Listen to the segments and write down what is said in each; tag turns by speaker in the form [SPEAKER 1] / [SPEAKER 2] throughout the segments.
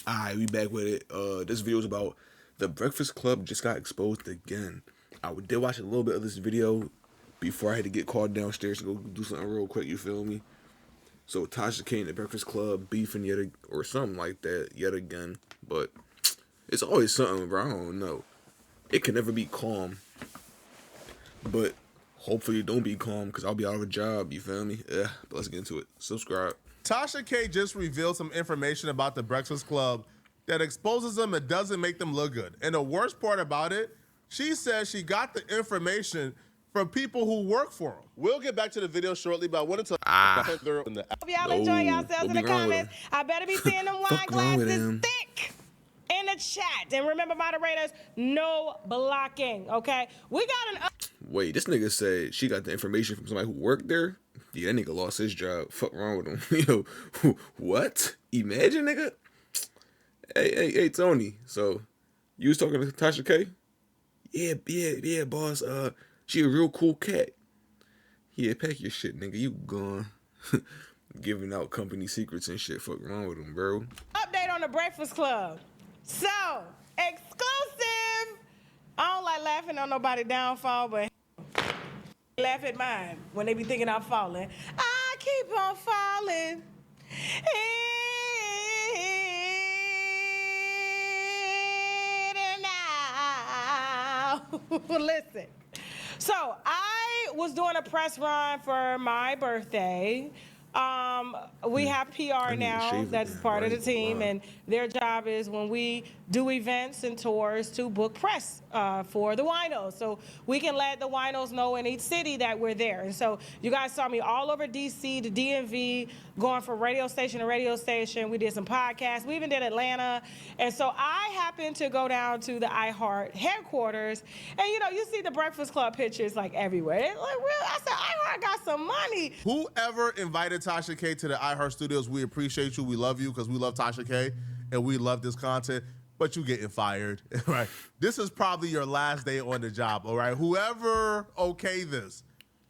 [SPEAKER 1] Alright, we back with it. This video is about the Breakfast Club just got exposed again. I did watch a little bit of this video before I had to get called downstairs to go do something real quick, you feel me? So Tasha K and the Breakfast Club beefing or something like that yet again. But it's always something, bro. I don't know. It can never be calm. But hopefully it don't be calm because I'll be out of a job, you feel me? Yeah, but let's get into it. Subscribe.
[SPEAKER 2] Tasha K just revealed some information about the Breakfast Club that exposes them and doesn't make them look good. And the worst part about it, she says she got the information from people who work for them. We'll get back to the video shortly, but I wanted to...
[SPEAKER 3] Hope y'all enjoying yourselves in the comments. I better be seeing them wine glasses thick in the chat. And remember, moderators, no blocking, okay? We got an...
[SPEAKER 1] Wait, this nigga said she got the information from somebody who worked there? Yeah, that nigga lost his job. Fuck wrong with him. Yo, what? Imagine, nigga? Hey, Tony. So, you was talking to Tasha K? Yeah, boss. She a real cool cat. Yeah, pack your shit, nigga. You gone. Giving out company secrets and shit. Fuck wrong with him, bro.
[SPEAKER 3] Update on the Breakfast Club. So, exclusive. I don't like laughing on nobody downfall, but laugh at mine when they be thinking I'm falling. I keep on falling. Listen. So I was doing a press run for my birthday. We have PR now that's part of the team, and their job is when we do events and tours to book press for the winos. So we can let the winos know in each city that we're there. And so you guys saw me all over DC, the DMV, going from radio station to radio station. We did some podcasts. We even did Atlanta. And so I happened to go down to the iHeart headquarters, and you see the Breakfast Club pictures like everywhere. I said, iHeart got some money.
[SPEAKER 2] Whoever invited Tasha K to the iHeart Studios, we appreciate you. We love you because we love Tasha K and we love this content, but you getting fired, right? This is probably your last day on the job, all right? Whoever okayed this.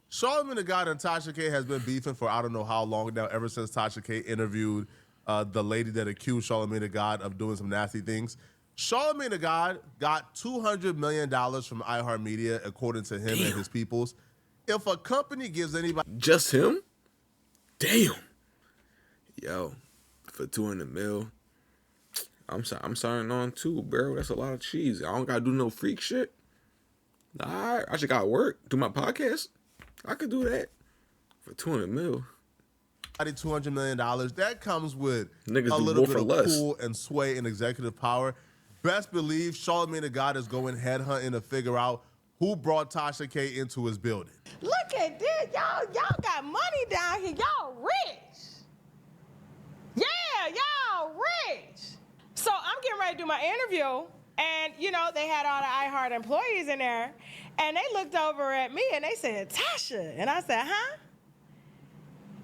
[SPEAKER 2] Charlamagne the God and Tasha K has been beefing for I don't know how long now, ever since Tasha K interviewed the lady that accused Charlamagne the God of doing some nasty things. Charlamagne the God got $200 million from iHeartMedia, according to him and his peoples. If a company gives anybody...
[SPEAKER 1] Just him? Damn. Yo, for 200 mil, I'm signing on too, bro. That's a lot of cheese. I don't gotta do no freak shit. Alright, I just gotta work, do my podcast. I could do that for 200 mil.
[SPEAKER 2] $200 million. That comes with
[SPEAKER 1] Niggas
[SPEAKER 2] a little bit of
[SPEAKER 1] less.
[SPEAKER 2] cool and sway and executive power. Best believe Charlamagne the God is going headhunting to figure out who brought Tasha K into his building.
[SPEAKER 3] Look at this, y'all got money down here. Y'all rich. Yeah, y'all rich. So I'm getting ready to do my interview, and they had all the iHeart employees in there, and they looked over at me and they said, Tasha, and I said, huh?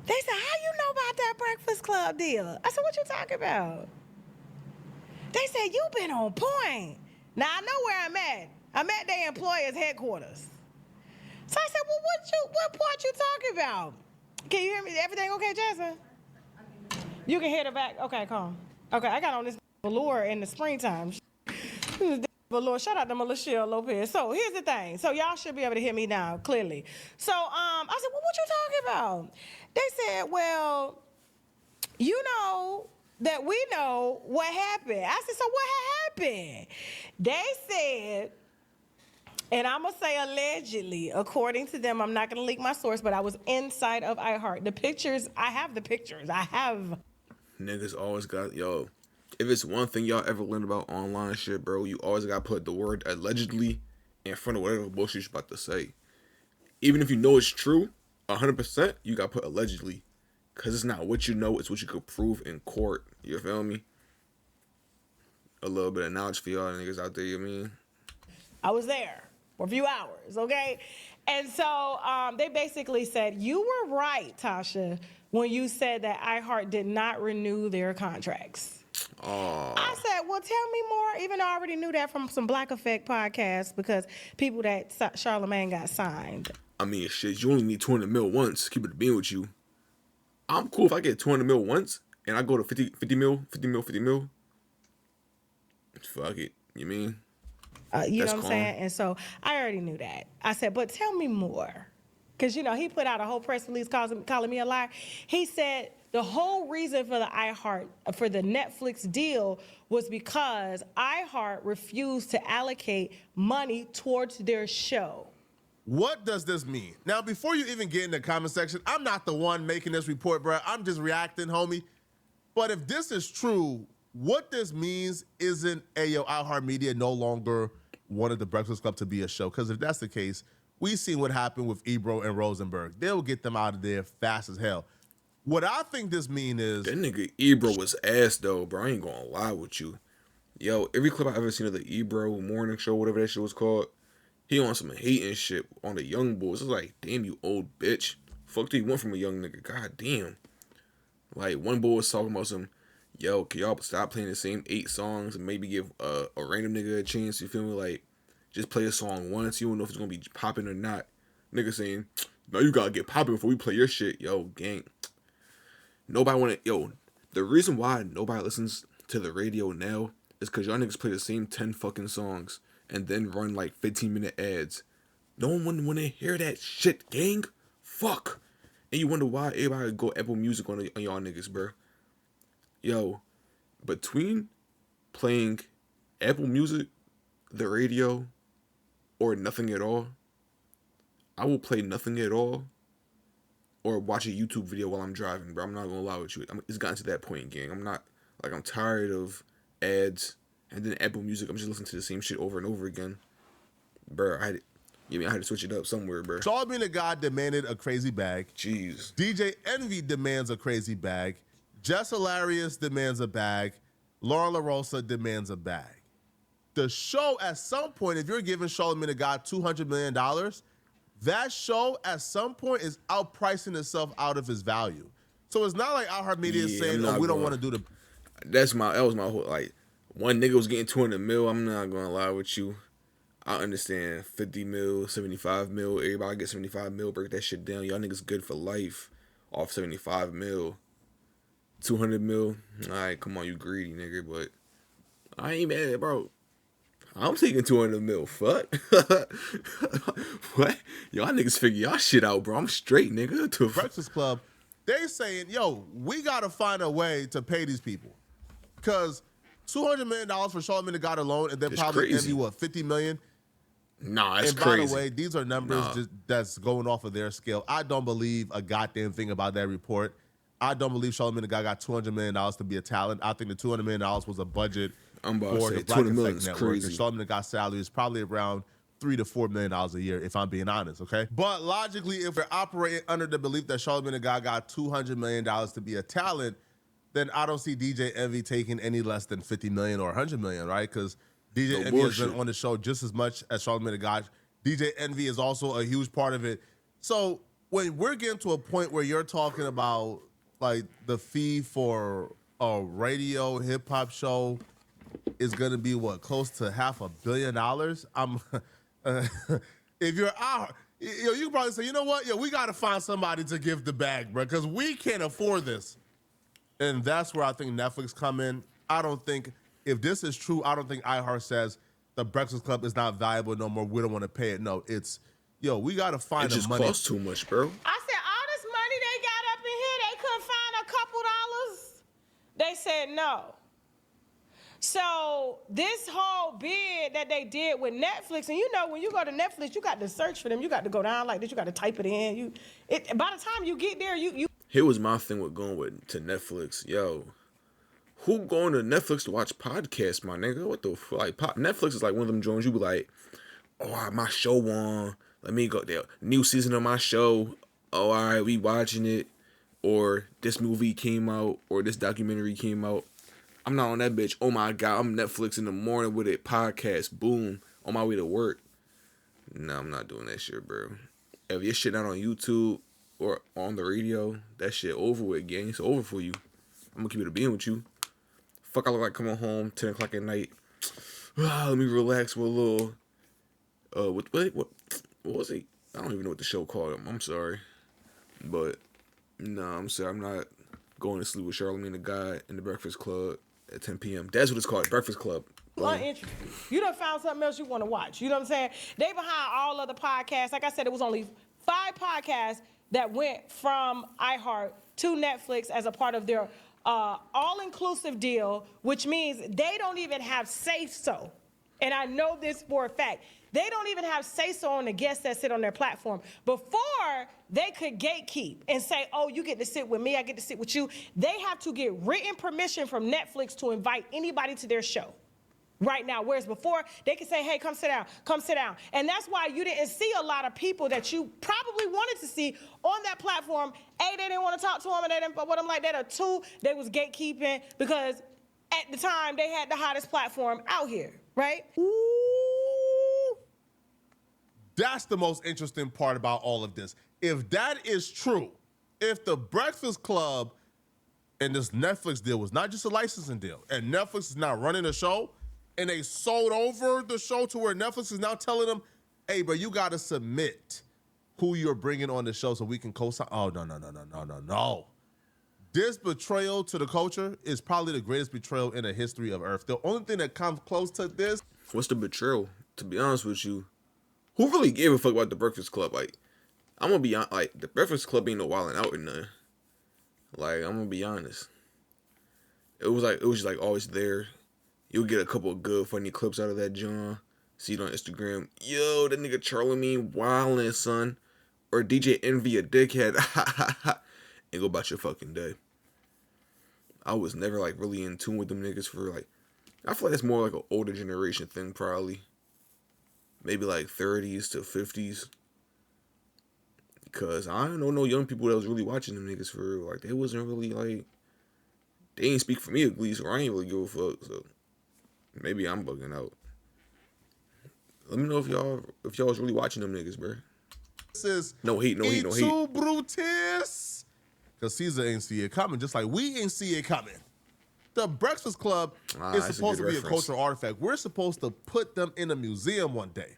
[SPEAKER 3] They said, how you know about that Breakfast Club deal? I said, what you talking about? They said, you been on point. Now I know where I'm at. I'm at their employers' headquarters. So I said, well, what part you talking about? Can you hear me? Everything okay, Jasmine? You can hear the back. Okay, calm. Okay, I got on this velour in the springtime. Velour. Shout out to Melissa Lopez. So here's the thing. So y'all should be able to hear me now, clearly. So I said, well, what you talking about? They said, well, you know that we know what happened. I said, so what happened? They said, and I'm going to say allegedly, according to them, I'm not going to leak my source, but I was inside of iHeart. The pictures, I have the pictures. I have.
[SPEAKER 1] Niggas always got, if it's one thing y'all ever learned about online shit, bro, you always got to put the word allegedly in front of whatever bullshit you're about to say. Even if you know it's true, 100%, you got to put allegedly. Because it's not what you know, it's what you could prove in court. You feel me? A little bit of knowledge for y'all niggas out there, you mean?
[SPEAKER 3] I was there for a few hours, okay? And so they basically said, you were right, Tasha, when you said that iHeart did not renew their contracts.
[SPEAKER 1] Oh.
[SPEAKER 3] I said, well, tell me more, even though I already knew that from some Black Effect podcasts because people that Charlamagne got signed.
[SPEAKER 1] I mean, shit, you only need 200 mil once. Keep it being with you. I'm cool if I get 200 mil once and I go to 50 mil. Fuck it. You mean?
[SPEAKER 3] You
[SPEAKER 1] That's
[SPEAKER 3] know what I'm
[SPEAKER 1] calm.
[SPEAKER 3] saying? And so I already knew that. I said, but tell me more. Because, he put out a whole press release calling me a liar. He said the whole reason for for the Netflix deal was because iHeart refused to allocate money towards their show.
[SPEAKER 2] What does this mean? Now, before you even get in the comment section, I'm not the one making this report, bro. I'm just reacting, homie. But if this is true, what this means isn't iHeartMedia no longer wanted the Breakfast Club to be a show. Because if that's the case, we seen what happened with Ebro and Rosenberg. They'll get them out of there fast as hell. What I think this mean is
[SPEAKER 1] That nigga Ebro was ass though, bro. I ain't gonna lie with you. Yo, every clip I ever seen of the Ebro morning show, whatever that shit was called, he on some hating shit on the young boys. It's like, damn, you old bitch. Fuck do you want from a young nigga? God damn. Like, one boy was talking about some, yo, can y'all stop playing the same 8 songs and maybe give a random nigga a chance? You feel me? Like, just play a song once. You don't know if it's gonna be popping or not. Nigga saying, no, you gotta get popping before we play your shit. Yo, gang. Nobody wanna, yo, the reason why nobody listens to the radio now is because y'all niggas play the same 10 fucking songs and then run like 15-minute ads. No one wanna hear that shit, gang. Fuck. And you wonder why everybody go Apple Music on y'all niggas, bro. Yo, between playing Apple Music, the radio, or nothing at all, I will play nothing at all or watch a YouTube video while I'm driving, bro. I'm not gonna lie with you. It's gotten to that point, gang. I'm tired of ads and then Apple Music. I'm just listening to the same shit over and over again. Bro, I had to switch it up somewhere, bro.
[SPEAKER 2] Charlamagne the God demanded a crazy bag.
[SPEAKER 1] Jeez.
[SPEAKER 2] DJ Envy demands a crazy bag. Jess Hilarious demands a bag. Lauren LaRosa demands a bag. The show, at some point, if you're giving Charlamagne the God $200 million, that show at some point is outpricing itself out of its value. So it's not like iHeartMedia is saying, we don't want to do the...
[SPEAKER 1] That was my whole, like, one nigga was getting 200 mil. I'm not gonna lie with you. I understand 50 mil, 75 mil. Everybody get 75 mil. Break that shit down. Y'all niggas good for life off 75 mil. 200 mil. All right, come on, you greedy nigga. But I ain't mad, bro. I'm taking 200 mil. Fuck. What? Y'all niggas figure y'all shit out, bro. I'm straight, nigga.
[SPEAKER 2] Breakfast Club, they saying, yo, we got to find a way to pay these people. Because $200 million for Charlamagne the God alone, and then
[SPEAKER 1] It's
[SPEAKER 2] probably
[SPEAKER 1] crazy.
[SPEAKER 2] Envy, $50 million?
[SPEAKER 1] Nah, it's
[SPEAKER 2] and
[SPEAKER 1] crazy.
[SPEAKER 2] by the way, these are numbers that's going off of their scale. I don't believe a goddamn thing about that report. I don't believe Charlamagne the God got $200 million to be a talent. I think the $200 million was a budget
[SPEAKER 1] I'm about
[SPEAKER 2] for
[SPEAKER 1] to say
[SPEAKER 2] the Black
[SPEAKER 1] 200 million
[SPEAKER 2] Effect
[SPEAKER 1] is
[SPEAKER 2] Network.
[SPEAKER 1] crazy.
[SPEAKER 2] And Charlamagne the God's salary is probably around $3 to $4 million a year, if I'm being honest, okay? But logically, if we're operating under the belief that Charlamagne the God got $200 million to be a talent, then I don't see DJ Envy taking any less than $50 million or $100 million, right? Because DJ Envy has been on the show just as much as Charlamagne the God. DJ Envy is also a huge part of it. So when we're getting to a point where you're talking about like the fee for a radio hip hop show is going to be what, close to $500 million? I'm if you're out, you can probably say, you know what, we got to find somebody to give the bag, bro, because we can't afford this. And that's where I think Netflix come in. I don't think, if this is true, I don't think iHeart says the Breakfast Club is not valuable no more. We don't want to pay it. No, it's, we got to find
[SPEAKER 1] It just
[SPEAKER 2] money.
[SPEAKER 1] costs too much, bro.
[SPEAKER 3] I said, all this money they got up in here, they couldn't find a couple dollars? They said no. So this whole bid that they did with Netflix, and when you go to Netflix, you got to search for them. You got to go down like this. You got to type it in. By the time you get there, you.
[SPEAKER 1] Here was my thing with going to Netflix. Yo, who going to Netflix to watch podcasts, my nigga? What the fuck? Like, Netflix is like one of them joints. You be like, oh, my show on. Let me go there. New season of my show. Oh, all right, we watching it. Or this movie came out. Or this documentary came out. I'm not on that bitch. Oh my God, I'm Netflix in the morning with it. Podcast, boom, on my way to work. Nah, I'm not doing that shit, bro. If your shit not on YouTube or on the radio, that shit over with, gang. It's over for you. I'm gonna keep it a being with you. Fuck, I look like coming home 10 o'clock at night. Let me relax with a little. What was it? I don't even know what the show called. I'm sorry, but nah, I'm sorry. I'm not going to sleep with Charlamagne the God in the Breakfast Club at 10 p.m. That's what it's called, Breakfast Club.
[SPEAKER 3] uninterested. You done found something else you want to watch. You know what I'm saying? They behind all other podcasts. Like I said, it was only 5 podcasts that went from iHeart to Netflix as a part of their all-inclusive deal, which means they don't even have say-so. And I know this for a fact. They don't even have say-so on the guests that sit on their platform. Before they could gatekeep and say, oh, you get to sit with me, I get to sit with you, they have to get written permission from Netflix to invite anybody to their show right now. Whereas before, they could say, hey, come sit down, come sit down. And that's why you didn't see a lot of people that you probably wanted to see on that platform. A, they didn't want to talk to them, and they didn't want them like that. Or 2, they was gatekeeping because at the time, they had the hottest platform out here, right?
[SPEAKER 2] Ooh. That's the most interesting part about all of this. If that is true, if the Breakfast Club and this Netflix deal was not just a licensing deal, and Netflix is now running the show, and they sold over the show to where Netflix is now telling them, hey, but you got to submit who you're bringing on the show so we can co-sign. Oh, no. This betrayal to the culture is probably the greatest betrayal in the history of Earth. The only thing that comes close to this.
[SPEAKER 1] What's the betrayal? To be honest with you, who really gave a fuck about the Breakfast Club? Like, I'm gonna be honest, like, the Breakfast Club ain't no wildin' out or nothing. Like, I'm gonna be honest. It was just like always there. You'll get a couple of good, funny clips out of that John. See it on Instagram. Yo, that nigga Charlamagne wildin', son. Or DJ Envy a dickhead. And go about your fucking day. I was never, like, really in tune with them niggas for, like, I feel like that's more like an older generation thing, probably. Maybe, like, 30s to 50s. Because I don't know no young people that was really watching them niggas for real. Like, they wasn't really, like, they ain't speak for me at least, or I ain't really give a fuck, so maybe I'm bugging out. Let me know if y'all was really watching them niggas, bro.
[SPEAKER 2] This is
[SPEAKER 1] no hate.
[SPEAKER 2] Brutus. Because Caesar ain't see it coming, just like we ain't see it coming. The Breakfast Club is supposed to be a cultural artifact. We're supposed to put them in a museum one day.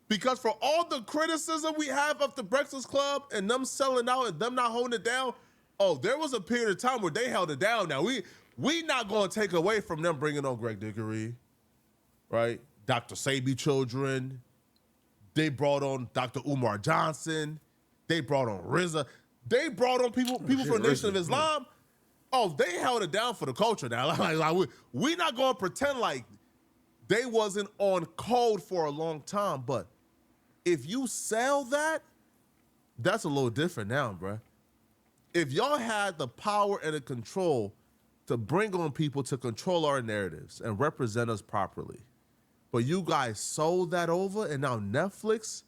[SPEAKER 2] Because for all the criticism we have of the Breakfast Club and them selling out and them not holding it down, oh, there was a period of time where they held it down. Now, we not going to take away from them bringing on Greg Dickery, right? Dr. Sabi Children. They brought on Dr. Umar Johnson. They brought on RZA. They brought on people from the Nation of Islam. Oh, they held it down for the culture now. Like we not going to pretend like they wasn't on code for a long time. But if you sell that, that's a little different now, bruh. If y'all had the power and the control to bring on people to control our narratives and represent us properly, but you guys sold that over, and now Netflix,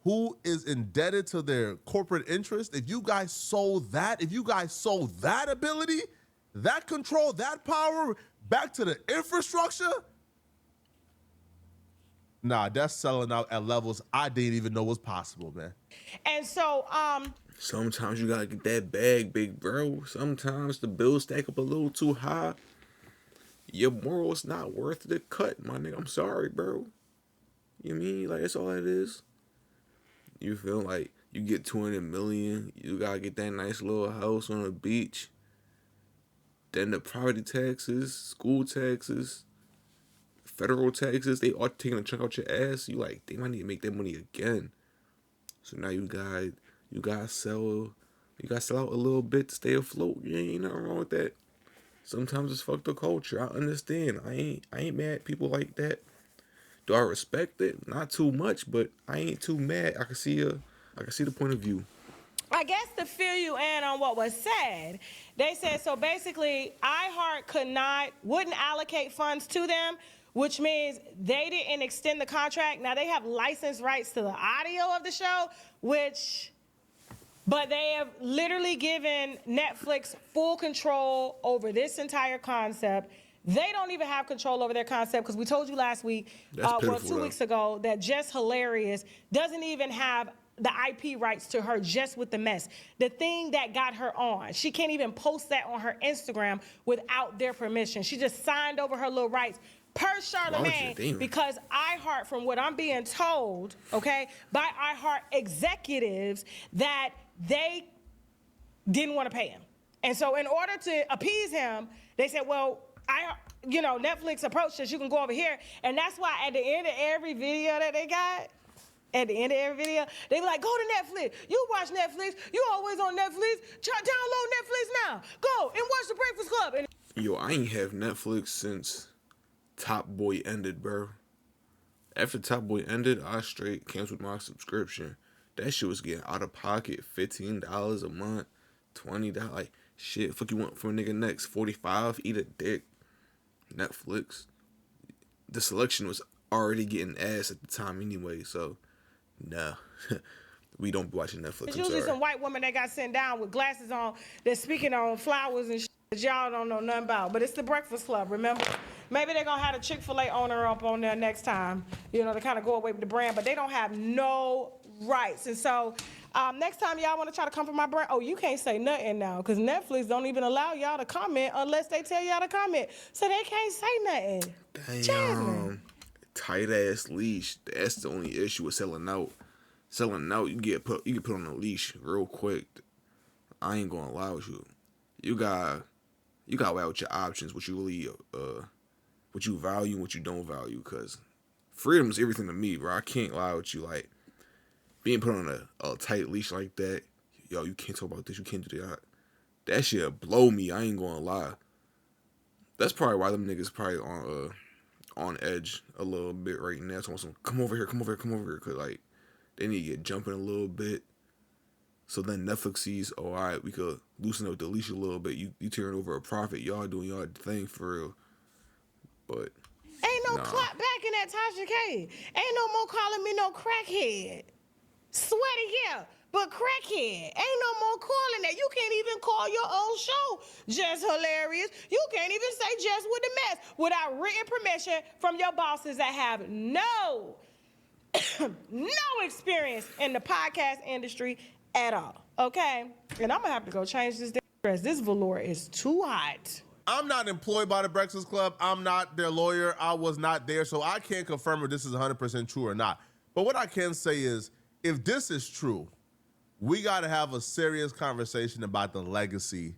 [SPEAKER 2] who is indebted to their corporate interest, if you guys sold that ability, that control, that power back to the infrastructure, nah, that's selling out at levels I didn't even know was possible, man.
[SPEAKER 3] And so,
[SPEAKER 1] sometimes you gotta get that bag, big bro. Sometimes the bills stack up a little too high. Your morals not worth the cut, my nigga. I'm sorry, bro. You mean, like, that's all it is? You feel like you get 200 million, you gotta get that nice little house on the beach. Then the property taxes, school taxes, federal taxes, they all taking a chunk out your ass. You like, they might need to make that money again. So now you gotta sell out a little bit to stay afloat. Yeah, ain't nothing wrong with that. Sometimes it's fuck the culture. I understand. I ain't mad at people like that. Do I respect it? Not too much, but I ain't too mad. I can see the point of view.
[SPEAKER 3] I guess to fill you in on what was said, they said, so basically iHeart wouldn't allocate funds to them, which means they didn't extend the contract. Now they have license rights to the audio of the show, but they have literally given Netflix full control over this entire concept. They don't even have control over their concept because we told you last week, 2 weeks ago, that Jess Hilarious doesn't even have the IP rights to her Just with the Mess. The thing that got her on. She can't even post that on her Instagram without their permission. She just signed over her little rights per Charlamagne because iHeart, from what I'm being told, okay, by iHeart executives, that they didn't want to pay him. And so in order to appease him, they said, well, Netflix approached us. You can go over here, and that's why at the end of every video that they got. At the end of every video, they be like, go to Netflix. You watch Netflix. You always on Netflix. Download Netflix now. Go and watch The Breakfast Club. And
[SPEAKER 1] Yo, I ain't have Netflix since Top Boy ended, bro. After Top Boy ended, I straight canceled my subscription. That shit was getting out of pocket. $15 a month, $20. Like, shit, fuck you want from a nigga next? 45, eat a dick. Netflix. The selection was already getting ass at the time anyway, so nah. We don't be watching Netflix.
[SPEAKER 3] it's usually some white woman that got sent down with glasses on that's speaking on flowers and shit that y'all don't know nothing about. But it's The Breakfast Club, remember? Maybe they're going to have the Chick-fil-A owner up on there next time, to kind of go away with the brand. But they don't have no rights. And so next time y'all want to try to come for my brand, you can't say nothing now because Netflix don't even allow y'all to comment unless they tell y'all to comment. So they can't say nothing.
[SPEAKER 1] Damn.
[SPEAKER 3] Jasmine.
[SPEAKER 1] Tight ass leash. That's the only issue with selling out. Selling out, you get put on a leash real quick. I ain't gonna lie with you. You got to weigh out your options, what you really what you value and what you don't value, cause freedom is everything to me, bro. I can't lie with you. Like being put on a tight leash like that, yo, you can't talk about this, you can't do that. That shit blow me. I ain't gonna lie. That's probably why them niggas probably on edge a little bit right now. So come over here, cause like they need to get jumping a little bit. So then Netflix sees, all right, we could loosen up the leash a little bit. You turn over a profit. Y'all doing y'all thing for real. But
[SPEAKER 3] ain't no clap back in that Tasha K. Ain't no more calling me no crackhead. Sweaty, yeah, but crackhead. Ain't no more calling that. You can't even call your own show Just Hilarious. You can't even say Just with the Mess without written permission from your bosses that have no experience in the podcast industry at all. Okay? And I'm gonna have to go change this dress. This velour is too hot.
[SPEAKER 2] I'm not employed by the Breakfast Club. I'm not their lawyer. I was not there, so I can't confirm if this is 100% true or not. But what I can say is, if this is true, we got to have a serious conversation about the legacy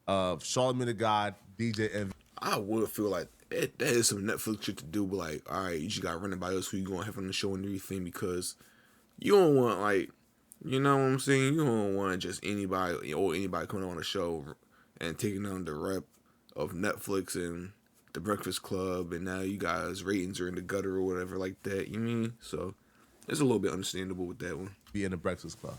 [SPEAKER 2] of Charlamagne the God, DJ Envy.
[SPEAKER 1] I would feel like that is some Netflix shit to do, but like, all right, you just got running by us who you gonna have on the show and everything, because you don't want, like, you know what I'm saying? You don't want just anybody coming on the show and taking on the rep of Netflix and the Breakfast Club, and now you guys ratings are in the gutter or whatever like that. You mean? So it's a little bit understandable with that one.
[SPEAKER 2] Be in the Breakfast Club.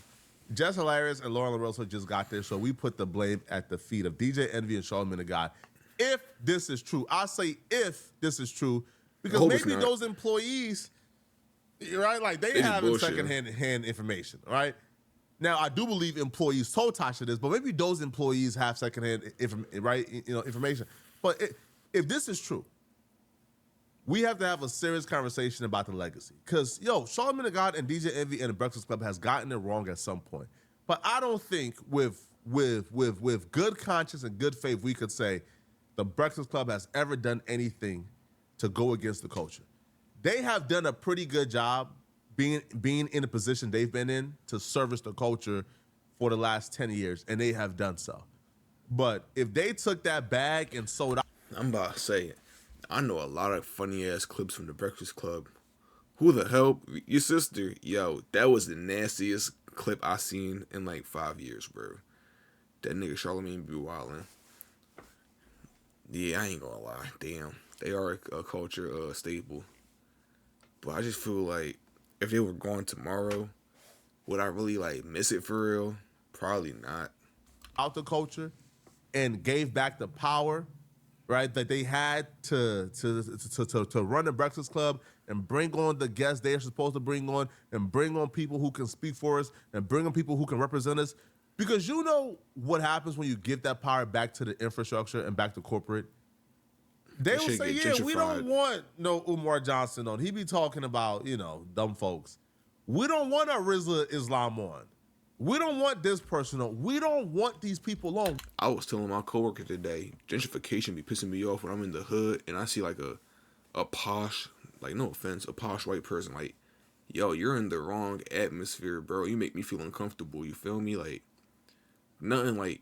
[SPEAKER 2] Just Hilarious and Lauren LaRosa just got there, so we put the blame at the feet of DJ Envy and Charlamagne the God. If this is true, I say if this is true, because maybe those employees, right, like they have secondhand information, right? Now, I do believe employees told Tasha this, but maybe those employees have secondhand information. But if this is true, we have to have a serious conversation about the legacy. Because, Charlamagne the God and DJ Envy and the Breakfast Club has gotten it wrong at some point. But I don't think with good conscience and good faith, we could say the Breakfast Club has ever done anything to go against the culture. They have done a pretty good job being in the position they've been in to service the culture for the last 10 years, and they have done so. But if they took that bag and sold out...
[SPEAKER 1] I'm about to say it. I know a lot of funny-ass clips from the Breakfast Club. Who the hell? Your sister? Yo, that was the nastiest clip I seen in like 5 years, bro. That nigga Charlamagne be wildin'. Yeah, I ain't gonna lie. Damn. They are a culture staple. But I just feel like if they were gone tomorrow, would I really like miss it for real? Probably not.
[SPEAKER 2] Out the culture and gave back the power, right, that they had to run the Breakfast Club and bring on the guests they're supposed to bring on and bring on people who can speak for us and bring on people who can represent us. Because you know what happens when you give that power back to the infrastructure and back to corporate? They will say, yeah, we don't want no Umar Johnson on. He be talking about, dumb folks. We don't want a Rizla Islam on. We don't want this person on. We don't want these people on.
[SPEAKER 1] I was telling my coworker today, gentrification be pissing me off when I'm in the hood and I see like a posh, like no offense, a posh white person. Like, yo, you're in the wrong atmosphere, bro. You make me feel uncomfortable. You feel me? Like, nothing like,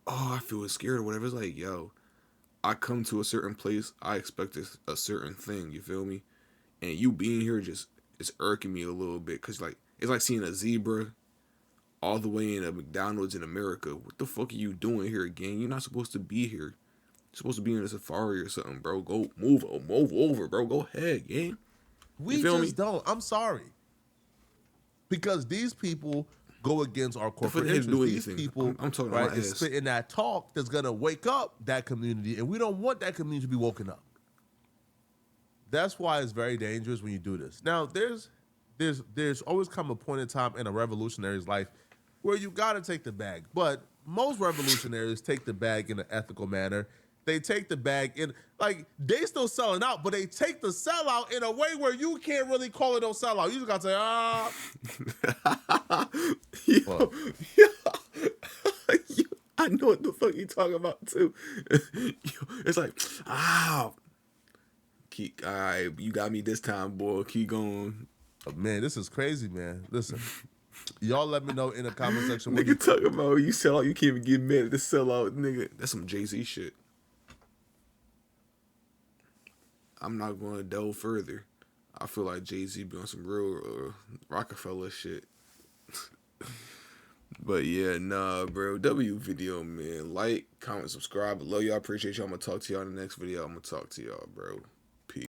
[SPEAKER 1] oh, I feel scared or whatever. It's like, yo, I come to a certain place, I expect a certain thing. You feel me? And you being here just it's irking me a little bit because like it's like seeing a zebra all the way in a McDonald's in America. What the fuck are you doing here, gang? You're not supposed to be here. You're supposed to be in a safari or something, bro. Go move over, bro. Go ahead, gang.
[SPEAKER 2] We just don't. I'm sorry. Because these people go against our corporate interests. These people,
[SPEAKER 1] I'm talking
[SPEAKER 2] right,
[SPEAKER 1] about
[SPEAKER 2] is spitting that talk that's gonna wake up that community, and we don't want that community to be woken up. That's why it's very dangerous when you do this. Now, there's always come a point in time in a revolutionary's life where you gotta take the bag. But most revolutionaries take the bag in an ethical manner. They take the bag in, like, they still selling out, but they take the sellout in a way where you can't really call it no sellout. You just gotta say,
[SPEAKER 1] I know what the fuck you talking about too. It's like, keep, all right, you got me this time, boy. Keep going.
[SPEAKER 2] Oh, man, this is crazy, man. Listen, y'all let me know in the comment section.
[SPEAKER 1] Nigga talking about you sell out, you can't even get mad at the sellout, nigga. That's some Jay-Z shit. I'm not going to delve further. I feel like Jay-Z be on some real Rockefeller shit. But yeah, nah, bro. W video, man. Like, comment, subscribe. I love y'all. Appreciate y'all. I'm going to talk to y'all in the next video. I'm going to talk to y'all, bro.